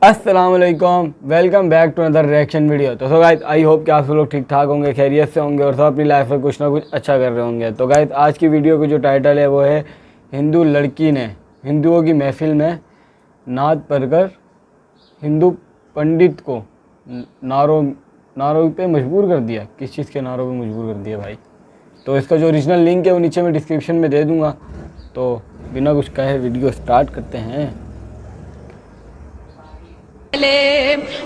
अस्सलाम वालेकुम, welcome back to another reaction video. तो गाइस आई होप कि आप सब लोग ठीक ठाक होंगे, खैरियत से होंगे और सब अपनी लाइफ में कुछ ना कुछ अच्छा कर रहे होंगे। तो गाइस आज की वीडियो की जो टाइटल है वो है हिंदू लड़की ने हिंदुओं की महफिल में नाद पढ़कर हिंदू पंडित को नारों पे मजबूर कर दिया। किस चीज़ के नारों पे मजबूर कर दिया भाई? तो इसका जो ओरिजिनल लिंक है वो नीचे मैं डिस्क्रिप्शन में दे दूँगा। तो बिना कुछ कहे वीडियो स्टार्ट करते हैं।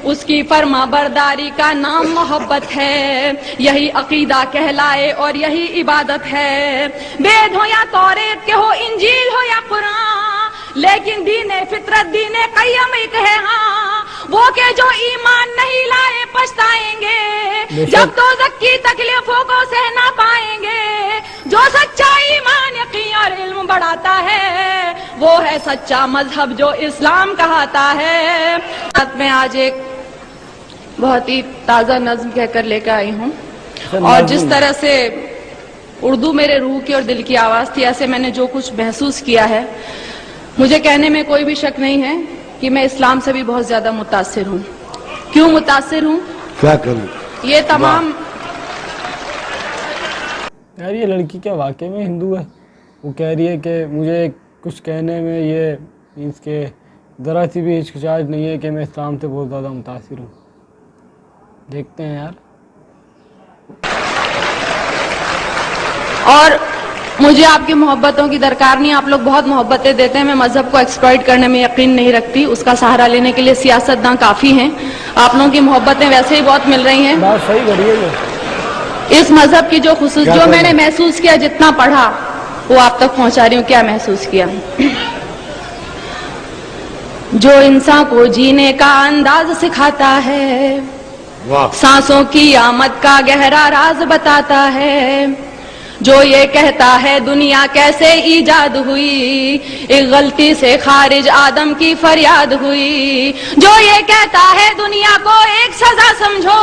उसकी फर्मा बरदारी का नाम मोहब्बत है, यही अकीदा कहलाए और यही इबादत है। वेद हो या तौरेत के हो, इंजील हो या कुरान, लेकिन दीने फितरत दीने क़य्यम एक है। हाँ, वो के जो ईमान नहीं लाए पछताएंगे, जब तो की तकलीफों को सहना पाएंगे। जो सच्चा ईमान यकीन और इल्म बढ़ाता है, वो है सच्चा मजहब जो इस्लाम कहता है। मैं आज एक बहुत ही ताज़ा नज्म कहकर लेकर आई हूँ, और जिस तरह से उर्दू मेरे रूह की और दिल की आवाज़ थी, ऐसे मैंने जो कुछ महसूस किया है, मुझे कहने में कोई भी शक नहीं है कि मैं इस्लाम से भी बहुत ज़्यादा मुतासिर हूँ। क्यों मुतासिर हूँ, क्या करूँ? ये तमाम यार ये लड़की क्या वाकई में हिंदू है? वो कह रही है कि मुझे कुछ कहने में ये मीन्स के ज़रा सी भी हिचकिचाहट नहीं है कि मैं इस्लाम से बहुत ज़्यादा मुतासिर हूँ। देखते हैं यार। और मुझे आपकी मोहब्बतों की दरकार नहीं। आप लोग बहुत मोहब्बतें देते हैं, मैं मजहब को एक्सप्लॉइट करने में यकीन नहीं रखती। उसका सहारा लेने के लिए सियासतदान काफ़ी हैं। आप लोगों की मोहब्बतें वैसे ही बहुत मिल रही हैं। बात सही करी है। इस मजहब की जो खुसूस जो मैंने महसूस किया, जितना पढ़ा वो आप तक पहुंचा रही हूँ। क्या महसूस किया? जो इंसान को जीने का अंदाज सिखाता है, सांसों की आमद का गहरा राज बताता है। जो ये कहता है दुनिया कैसे ईजाद हुई, एक गलती से खारिज आदम की फरियाद हुई। जो ये कहता है दुनिया को एक सजा समझो,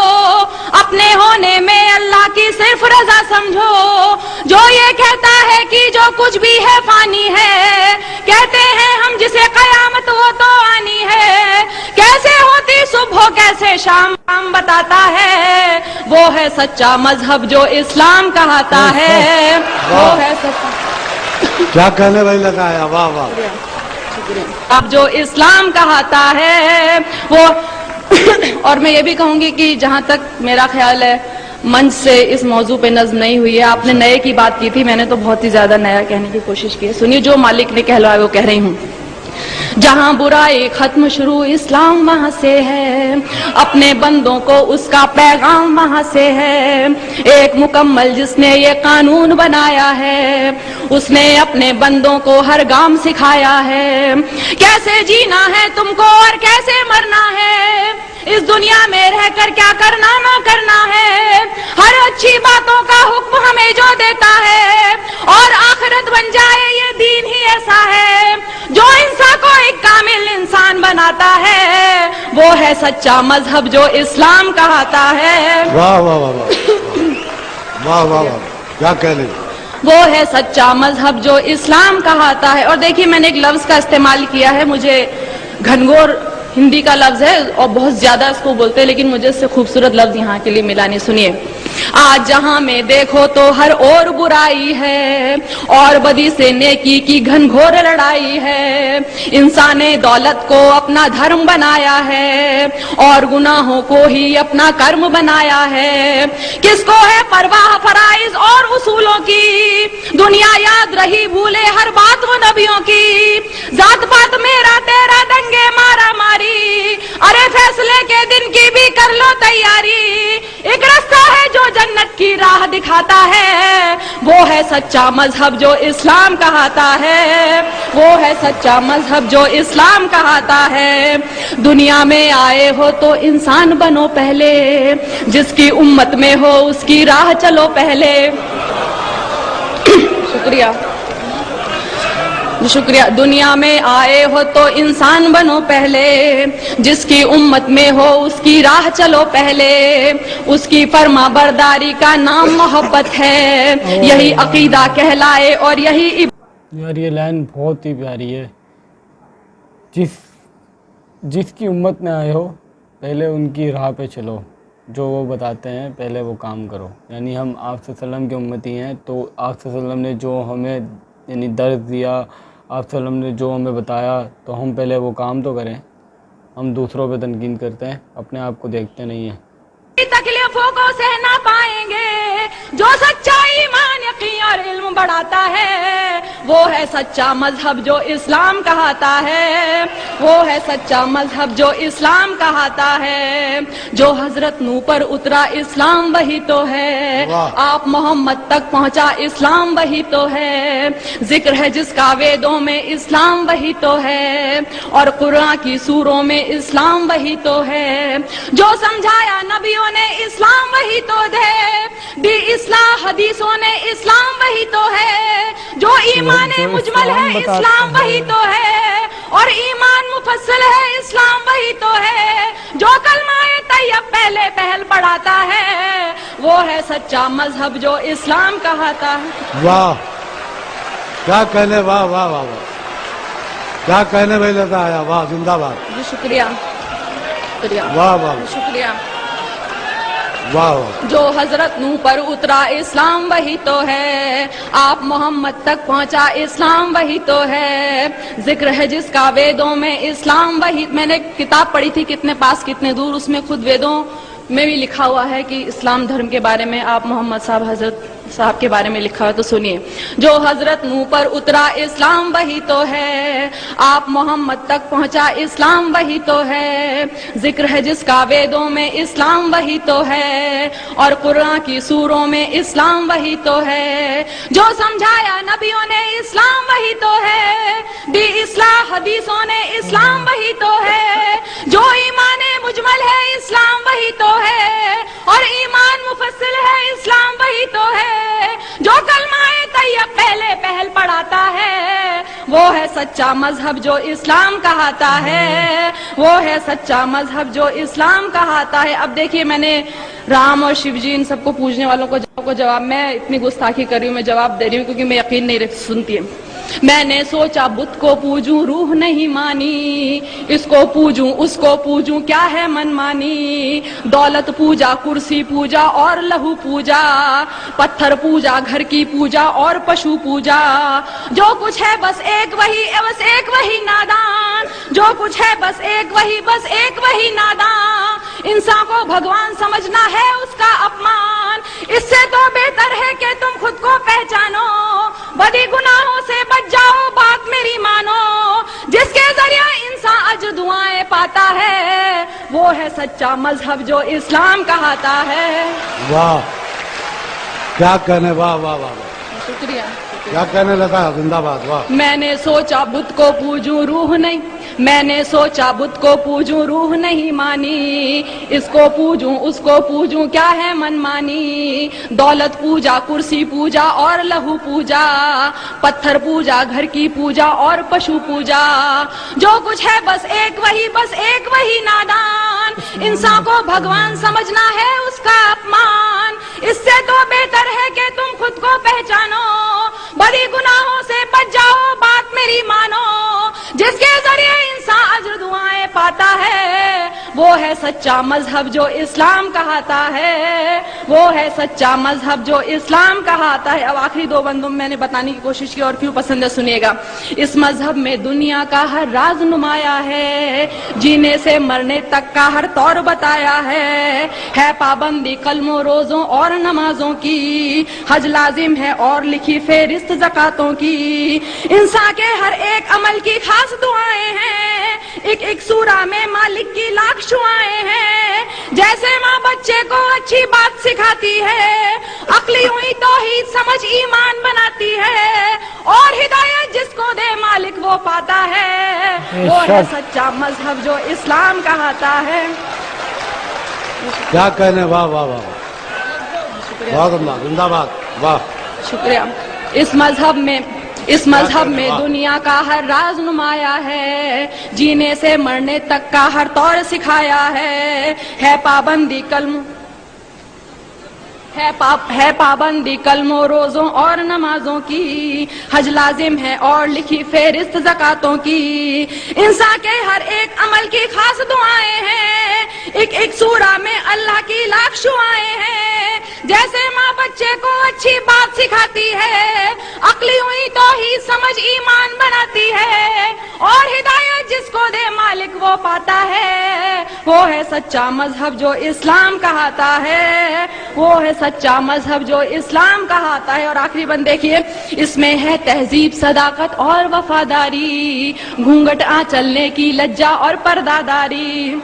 अपने होने में अल्लाह की सिर्फ रजा समझो। जो ये कहता है कि जो कुछ भी है फानी है, कहते हैं हम जिसे कयामत वो तो आनी है। कैसे होती सुबह कैसे शाम बताता है, वो है सच्चा मजहब जो इस्लाम कहता है। वो है सच्चा। क्या कहने भाई लगा है? वाह वाह। अब जो इस्लाम कहता है वो और मैं ये भी कहूंगी कि जहां तक मेरा ख्याल है, मंच से इस मौजू पे नज्म नहीं हुई है। आपने नए की बात की थी, मैंने तो बहुत ही ज्यादा नया कहने की कोशिश की है। सुनिए, जो मालिक ने कहलवाया वो कह रही हूँ। जहां बुराई खत्म शुरू इस्लाम वहां से है, अपने बंदों को उसका पैगाम वहां से है। एक मुकम्मल जिसने ये कानून बनाया है, उसने अपने बंदों को हर गाम सिखाया है। कैसे जीना है तुमको और कैसे मरना है, इस दुनिया में रहकर क्या करना ना करना है। हर अच्छी बातों का हुक्म हमें जो देता है, और आखिरत बन जाए ये दीन ही ऐसा है जो इंसान को एक कामिल इंसान बनाता है। वो है सच्चा मजहब जो इस्लाम कहता है। वाह वाह वाह वाह वाह वाह, क्या कहने? वो है सच्चा मजहब जो इस्लाम कहता है। और देखिए, मैंने एक लफ्ज का इस्तेमाल किया है, मुझे घनघोर हिंदी का लफ्ज है और बहुत ज्यादा इसको बोलते हैं, लेकिन मुझे इससे खूबसूरत लफ्ज यहाँ के लिए मिला नहीं। सुनिए, आज जहां में देखो तो हर और बुराई है, और बदी से नेकी की घनघोर लड़ाई है। इंसान ने दौलत को अपना धर्म बनाया है, और गुनाहों को ही अपना कर्म बनाया है। किसको है परवाह फराइज और उसूलों की, दुनिया याद रही भूले हर बात वो नबियों की। जात पात मेरा तेरा दंगे मारा मारी, अरे फैसले के दिन की भी कर लो तैयारी। एक रास्ता है जो जन्नत की राह दिखाता है, वो है सच्चा मजहब जो इस्लाम कहता है। वो है सच्चा मजहब जो इस्लाम कहता है। दुनिया में आए हो तो इंसान बनो पहले, जिसकी उम्मत में हो उसकी राह चलो पहले। शुक्रिया शुक्रिया। दुनिया में आए हो तो इंसान बनो पहले, जिसकी उम्मत में हो उसकी राह चलो पहले। उसकी फर्मा बरदारी का नाम मोहब्बत है, यही अकीदा कहलाए और यही। यार ये लाइन बहुत ही प्यारी है। जिस جس کی امت میں آئے ہو پہلے ان کی راہ پہ چلو، جو وہ بتاتے ہیں پہلے وہ کام کرو. یعنی ہم آپ صلی اللہ علیہ وسلم کے امتی ہیں، تو آپ صلی اللہ علیہ وسلم نے جو ہمیں یعنی درس دیا، آپ صلی اللہ علیہ وسلم نے جو ہمیں بتایا، تو ہم پہلے وہ کام تو کریں. ہم دوسروں پہ تنقید کرتے ہیں، اپنے آپ کو دیکھتے نہیں ہیں. تکلیفوں کو سہ نہ پائیں گے. جو سچا ایمان یقین اور علم بڑھاتا ہے وہ ہے سچا مذہب جو اسلام کہاتا ہے. وہ ہے سچا مذہب جو اسلام کہاتا ہے. جو حضرت نوح پر اترا اسلام وہی تو ہے. آپ محمد تک پہنچا اسلام وہی تو ہے. ذکر ہے جس کا ویدوں میں اسلام وہی تو ہے. اور قرآن کی سوروں میں اسلام وہی تو ہے. جو سمجھایا نبیوں نے اسلام وہی تو ہے. بھی اصلاح حدیثوں نے اسلام وہی تو ہے. جو ایمان مجمل ہے اسلام وہی تو ہے. اور ایمان مفصل ہے اسلام وہی تو ہے. جو کلمہ طیب پہلے پہل پڑھاتا ہے وہ ہے سچا مذہب جو اسلام کہاتا ہے. واہ کیا کہنے، واہ واہ واہ واہ کیا کہنے میں لیتا آیا. واہ زندہ باد. جی شکریہ شکریہ. واہ واہ شکریہ. واہ واہ. جو حضرت نوح پر اترا اسلام وہی تو ہے. آپ محمد تک پہنچا اسلام وہی تو ہے. ذکر ہے جس کا ویدوں میں اسلام وہی. میں نے کتاب پڑھی تھی کتنے پاس کتنے دور، اس میں خود ویدوں میں بھی لکھا ہوا ہے کہ اسلام دھرم کے بارے میں آپ محمد صاحب حضرت صاحب کے بارے میں لکھا ہے، تو سنیے. جو حضرت نوح پر اترا اسلام وہی تو ہے. آپ محمد تک پہنچا اسلام وہی تو ہے. ذکر ہے جس کا ویدوں میں اسلام وہی تو ہے. اور قرآن کی سوروں میں اسلام وہی تو ہے. جو سمجھایا نبیوں نے اسلام وہی تو ہے. بھی اصلاح حدیثوں نے اسلام وہی تو ہے. جو ایمان مجمل ہے اسلام وہی تو ہے. اور ایمان مفصل ہے اسلام وہی تو ہے. جو کلمہ طیب پہلے پہل پڑھاتا ہے وہ ہے سچا مذہب جو اسلام کہاتا ہے. وہ ہے سچا مذہب جو اسلام کہاتا ہے. اب دیکھیے میں نے رام اور شیو جی ان سب کو پوجنے والوں کو جواب، میں اتنی گستاخی کر رہی ہوں، میں جواب دے رہی ہوں کیونکہ میں یقین نہیں سنتی ہے. میں نے سوچا بت کو پوجوں روح نہیں مانی. اس کو پوجوں اس کو پوجوں کیا ہے من مانی. دولت پوجا کرسی پوجا اور لہو پوجا. پتھر پوجا گھر کی پوجا اور پشو پوجا. جو کچھ ہے بس ایک وہی نادان. جو کچھ ہے بس ایک وہی نادان. انسان کو بھگوان سمجھنا ہے اس کا اپمان. اس سے تو بہتر ہے کہ تم خود کو پہچانو. بدی گناہوں سے بچ جاؤ بات میری مانو. جس کے ذریعہ انسان اجر دعائیں پاتا ہے وہ ہے سچا مذہب جو اسلام کہاتا ہے. واہ کیا کہنے، واہ واہ واہ. شکریہ. کیا کہنے لگا. زندہ باد. واہ. میں نے سوچا بت کو پوجوں روح نہیں. میں نے سوچا بت کو پوجوں روح نہیں مانی. اس کو پوجوں اس کو پوجوں کیا ہے من مانی. دولت پوجا کرسی پوجا اور لہو پوجا. پتھر پوجا گھر کی پوجا اور پشو پوجا. جو کچھ ہے بس ایک وہی نادان. انسان کو بھگوان سمجھنا ہے اس کا اپمان. اس سے تو بہتر ہے کہ تم خود کو پہچانو. بڑی گناہوں سے بچ جاؤ بات میری مانو. جس کے ذریعے انسان اجر دعائیں پاتا ہے وہ ہے سچا مذہب جو اسلام کہاتا ہے. وہ ہے سچا مذہب جو اسلام کہاتا ہے. اب آخری دو بندوں میں نے بتانے کی کوشش کی اور کیوں پسند ہے سنیے گا. اس مذہب میں دنیا کا ہر راز نمایا ہے. جینے سے مرنے تک کا ہر طور بتایا ہے. پابندی کلموں روزوں اور نمازوں کی. حج لازم ہے اور لکھی فہرست زکاتوں کی. انسان کے ہر ایک عمل کی خاص دعائیں ہیں. ایک سورہ میں مالک کی لاکھ شعائیں ہیں. جیسے ماں بچے کو اچھی بات سکھاتی ہے. عقلی ہوئی توحید سمجھ ایمان بناتی ہے. اور ہدایت جس کو دے مالک وہ پاتا ہے. وہ ہے سچا مذہب جو اسلام کہاتا ہے. کیا کہنے، واہ واہ واہ. بہت اللہ. زندہ باد. واہ. شکریہ. اس مذہب میں دنیا کا ہر راز نمایا ہے. جینے سے مرنے تک کا ہر طور سکھایا ہے. پابندی है पाबंदी कलमों रोजों और नमाजों की, हज लाजिम है और लिखी फेरिस्त ज़कातों की, इंसान के हर एक अमल की खास दुआएं हैं, एक एक सूरा में अल्लाह की लाख शुआएं हैं, जैसे माँ बच्चे को अच्छी बात सिखाती है, अक्ली हुई तो ही समझ ईमान बनाती है, और हिदायत जिसको दे मालिक वो पाता है, वो है सच्चा मजहब जो इस्लाम कहता है, वो है सच्चा मजहब जो इस्लाम कहता है। और आखिरी बंद देखिए, इसमें है तहजीब सदाकत और वफादारी, घूंघट आंचलने की लज्जा और पर्दादारी,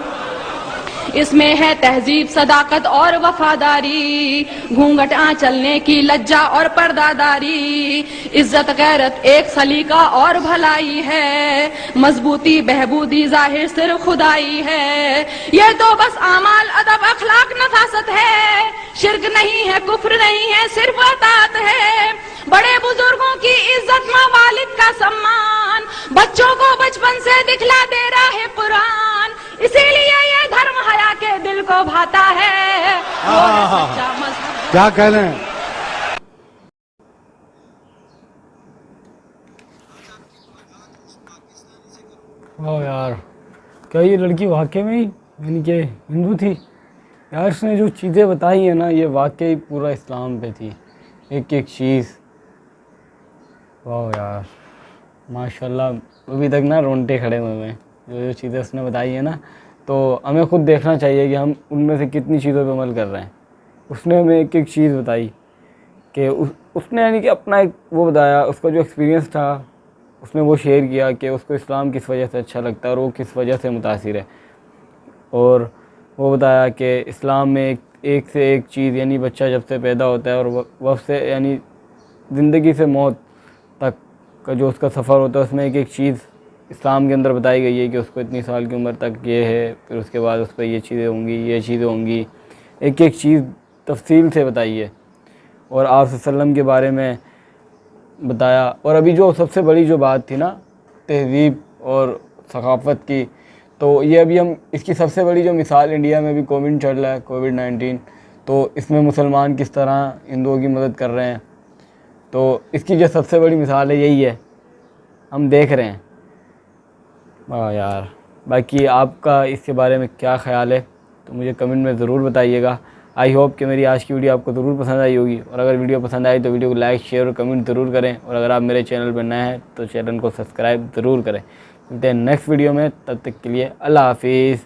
इसमें है तहजीब सदाकत और वफादारी, घूंघट आंचलने की लज्जा और पर्दादारी, इज्जत गैरत एक सलीका और भलाई है, मजबूती बहबूदी जाहिर सिर्फ खुदाई है, ये तो बस आमाल अदब अखलाक नफासत है, शिर्क नहीं है कुफ्र नहीं है सिर्फ अतात है, बड़े बुजुर्गों की इज्जत माँ वालिद का सम्मान, बच्चों को बचपन से दिखला दे रहा है कुरान, इसीलिए ये धर्म हया के दिल को भाता है, वो है सच्चा मजहब। क्या कह रहे हैं? ओ यार, क्या ये लड़की वाकई में ही यानी कि हिंदू थी? यार इसने जो चीज़ें बताई हैं ना, ये वाकई पूरा इस्लाम पे थी, एक एक चीज़। वाह यार, माशाल्लाह, अभी तक ना रोंगटे खड़े हुए हैं जो जो चीज़ें उसने बताई है ना। तो हमें खुद देखना चाहिए कि हम उनमें से कितनी चीज़ों पे अमल कर रहे हैं। उसने हमें एक एक चीज़ बताई कि उसने यानी कि अपना एक वो बताया, उसका जो एक्सपीरियंस था उसने वो शेयर किया कि उसको इस्लाम किस वजह से अच्छा लगता है और वो किस वजह से मुतासिर है। और वो बताया कि इस्लाम में एक से एक चीज़, यानी बच्चा जब से पैदा होता है और वक्त से यानी ज़िंदगी से मौत तक का जो उसका सफ़र होता है, उसमें एक एक चीज़ इस्लाम के अंदर बताई गई है कि उसको इतनी साल की उम्र तक ये है, फिर उसके बाद उस पर ये चीज़ें होंगी, ये चीज़ें होंगी, एक एक चीज़ तफसील से बताई है। और आप सल्लम के बारे में बताया। और अभी जो सबसे बड़ी जो बात थी ना, तहज़ीब और सकाफ़त की, तो ये अभी हम इसकी सबसे बड़ी जो मिसाल इंडिया में भी कोविड चल रहा है, कोविड-19, तो इसमें मुसलमान किस तरह हिंदुओं की मदद कर रहे हैं, तो इसकी जो सबसे बड़ी मिसाल है यही है, हम देख रहे हैं। वाह यार, बाकी आपका इसके बारे में क्या ख़्याल है तो मुझे कमेंट में ज़रूर बताइएगा। आई होप कि मेरी आज की वीडियो आपको ज़रूर पसंद आई होगी, और अगर वीडियो पसंद आई तो वीडियो को लाइक शेयर और कमेंट ज़रूर करें, और अगर आप मेरे चैनल पर नए हैं तो चैनल को सब्सक्राइब ज़रूर करें। मिलते हैं नेक्स्ट वीडियो में, तब तक के लिए अल्लाह हाफिज़।